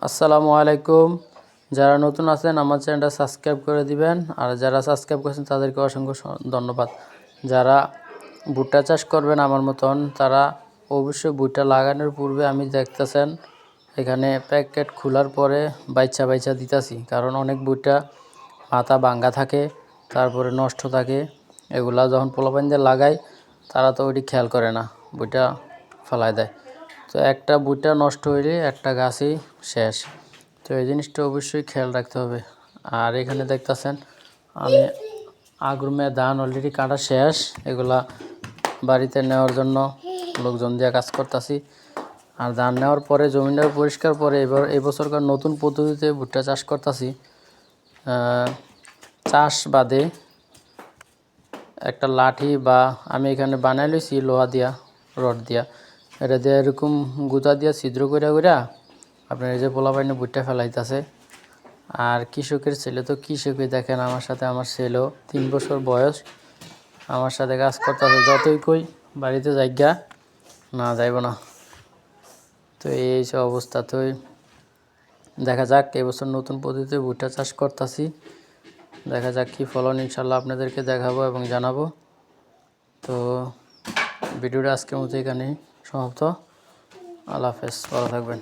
আসসালামু আলাইকুম। যারা নতুন আছেন আমার চ্যানেলটা সাবস্ক্রাইব করে দিবেন, আর যারা সাবস্ক্রাইব করেছেন তাদেরকে অসংখ্য ধন্যবাদ। যারা ভুট্টা চাষ করবেন আমার মতন তারা অবশ্যই ভুট্টা লাগানোর পূর্বে আমি দেখতেছেন এখানে প্যাকেট খোলার পরে বাইচা দিতেছি, কারণ অনেক ভুট্টা মাথা ভাঙ্গা থাকে, তারপরে নষ্ট থাকে। এগুলা যখন পোলাপান দিয়ে লাগায় তারা তো ওইটি খেয়াল করে না, ভুট্টা ফেলায় দেয়। তো একটা ভুট্টা নষ্ট হইলে একটা গাছই শেষ। তো এই জিনিসটা অবশ্যই খেয়াল রাখতে হবে। আর এখানে দেখতেছেন আমি আগুরমে ধান অলরেডি কাটা শেষ, এগুলা বাড়িতে নেওয়ার জন্য লোকজন দিয়ে কাজ করতেছি। আর ধান নেওয়ার পরে জমিটা পরিষ্কার করে এবার এই বছরকার নতুন পদ্ধতিতে ভুট্টা চাষ করতেছি। চাষ বাদে একটা লাঠি বা আমি এখানে বানাই লইছি লোহা দিয়া, রড দিয়া, এটা দিয়ে এরকম গুঁতা দিয়া ছিদ্র কইরা আপনার এই যে পোলাপাইনে ভুট্টা ফেলাইতেছে। আর কৃষকের ছেলে তো কৃষকই, দেখেন আমার সাথে আমার ছেলেও 3 বছর বয়স আমার সাথে কাজ করতেছে। যতই কই বাড়িতে জায়গা না যাইব না। তো এই সব অবস্থা। তো দেখা যাক এবছর নতুন পদ্ধতিতে ভুট্টা চাষ করতেছি, দেখা যাক কী ফলন, ইনশাল্লাহ আপনাদেরকে দেখাবো এবং জানাবো। তো ভিডিওটা আজকের মতো এখানেই সমাপ্ত। আল্লাহ হাফেজ, ভালো থাকবেন।